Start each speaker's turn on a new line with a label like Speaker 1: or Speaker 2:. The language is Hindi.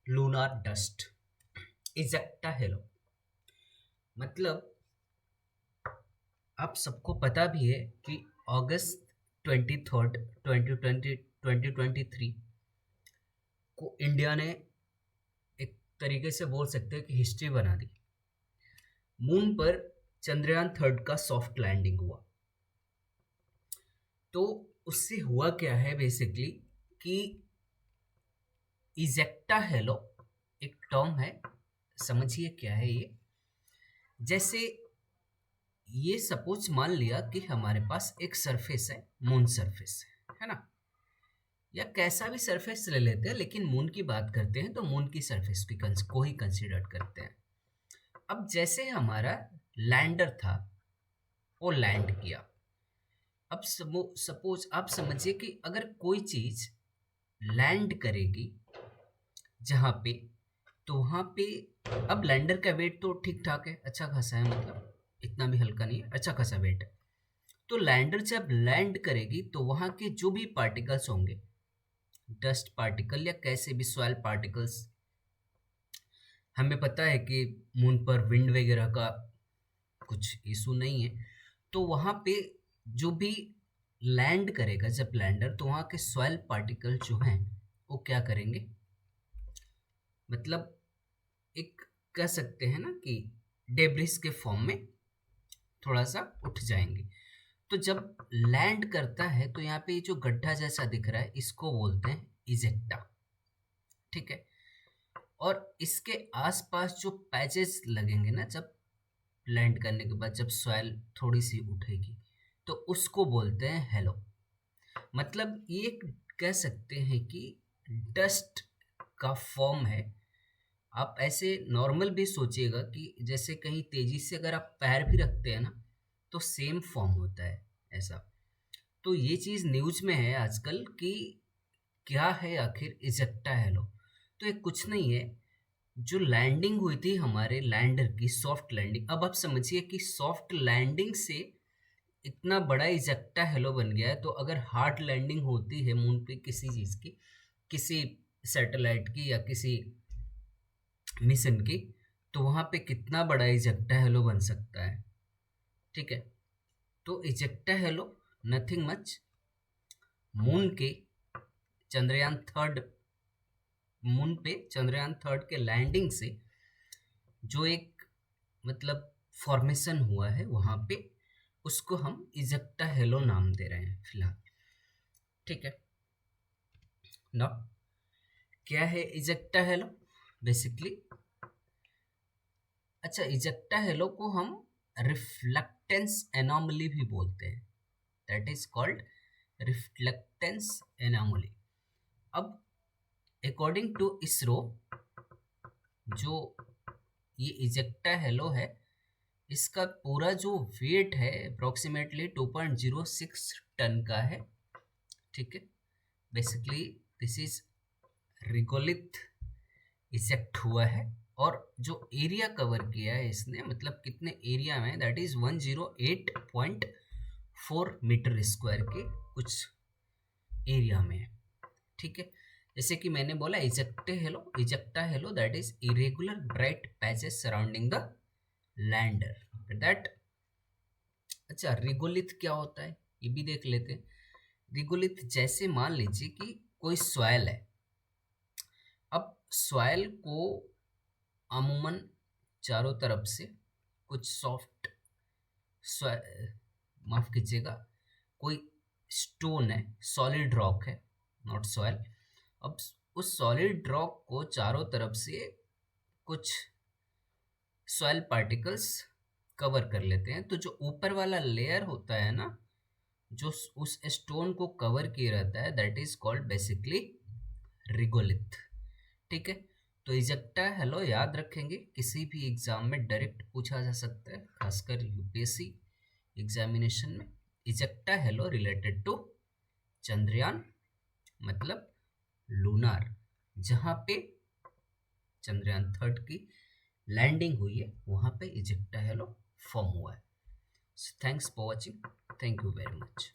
Speaker 1: Lunar dust, ejecta hello. मतलब आप सबको पता भी है कि अगस्त 23 2023 को इंडिया ने एक तरीके से बोल सकते हैं कि हिस्ट्री बना दी। मून पर चंद्रयान 3 का सॉफ्ट लैंडिंग हुआ। तो उससे हुआ क्या है बेसिकली कि इजेक्टा हेलो एक टर्म है, समझिए क्या है ये। जैसे ये सपोज मान लिया कि हमारे पास एक सरफेस है, मून सरफेस है ना, या कैसा भी सरफेस ले लेते हैं, लेकिन मून की बात करते हैं तो मून की सरफेस को ही कंसीडर करते हैं। अब जैसे हमारा लैंडर था, वो लैंड किया। अब सपोज आप समझिए कि अगर कोई चीज लैंड करेगी जहाँ पे, तो वहाँ पे अब लैंडर का वेट तो ठीक ठाक है, अच्छा खासा है, मतलब इतना भी हल्का नहीं है, अच्छा खासा वेट है। तो लैंडर जब लैंड करेगी तो वहाँ के जो भी पार्टिकल्स होंगे, डस्ट पार्टिकल या कैसे भी सॉइल पार्टिकल्स, हमें पता है कि मून पर विंड वगैरह का कुछ इशू नहीं है, तो वहाँ पे जो भी लैंड करेगा जब लैंडर, तो वहाँ के सॉइल पार्टिकल जो हैं वो क्या करेंगे, मतलब एक कह सकते हैं ना कि डेब्रिस के फॉर्म में थोड़ा सा उठ जाएंगे। तो जब लैंड करता है तो यहाँ पे ये जो गड्ढा जैसा दिख रहा है इसको बोलते हैं इजेक्टा, ठीक है। और इसके आसपास जो पैचेस लगेंगे ना जब लैंड करने के बाद, जब सॉइल थोड़ी सी उठेगी, तो उसको बोलते हैं हेलो। मतलब ये कह सकते हैं कि डस्ट का फॉर्म है। आप ऐसे नॉर्मल भी सोचिएगा कि जैसे कहीं तेजी से अगर आप पैर भी रखते हैं ना, तो सेम फॉर्म होता है ऐसा। तो ये चीज़ न्यूज में है आजकल कि क्या है आखिर इजेक्टा हेलो। तो ये कुछ नहीं है, जो लैंडिंग हुई थी हमारे लैंडर की, सॉफ्ट लैंडिंग। अब आप समझिए कि सॉफ्ट लैंडिंग से इतना बड़ा इजेक्टा हेलो बन गया है, तो अगर हार्ड लैंडिंग होती है मून पे किसी चीज़ की, किसी सैटेलाइट की या किसी मिशन की, तो वहाँ पे कितना बड़ा इजेक्टा हेलो बन सकता है, ठीक है। तो ejecta hello nothing much, moon के चंद्रयान 3, मून पे चंद्रयान 3 के लैंडिंग से जो एक मतलब फॉर्मेशन हुआ है वहाँ पे, उसको हम इजेक्टा हेलो नाम दे रहे हैं फिलहाल, ठीक है ना। क्या है इजेक्टा हेलो बेसिकली? अच्छा, इजेक्टा हेलो को हम रिफ्लेक्टेंस एनोमली भी बोलते हैं, that is called reflectance anomaly. अब अकॉर्डिंग टू इसरो, जो ये इजेक्टा हेलो है, इसका पूरा जो वेट है अप्रोक्सीमेटली 2.06 टन का है, ठीक है। Basically this is regolith eject हुआ है। और जो एरिया कवर किया है इसने, मतलब कितने एरिया में, दैट इज 108.4 मीटर स्क्वायर के कुछ एरिया में है, ठीक है। जैसे कि मैंने बोला ejecta hello that is irregular bright patches surrounding the lander that. अच्छा, रिगोलिथ क्या होता है ये भी देख लेते हैं। रिगोलिथ जैसे मान लीजिए कि कोई सॉइल है। अब सॉइल को अमूमन चारों तरफ से कुछ सॉफ्ट, माफ कीजिएगा, कोई स्टोन है, सॉलिड रॉक है, नॉट सॉइल। अब उस सॉलिड रॉक को चारों तरफ से कुछ सॉइल पार्टिकल्स कवर कर लेते हैं। तो जो ऊपर वाला लेयर होता है ना, जो उस स्टोन को कवर किए रहता है, that is called basically regolith, ठीक है। तो इजेक्टा हेलो याद रखेंगे, किसी भी एग्जाम में डायरेक्ट पूछा जा सकता है, खासकर यूपीएससी एग्जामिनेशन में। Ejecta halo related to Chandrayaan, मतलब लूनार, जहाँ पे चंद्रयान 3 की लैंडिंग हुई है वहाँ पे इजेक्टा हेलो फॉर्म हुआ है। Thanks for watching, thank you very much.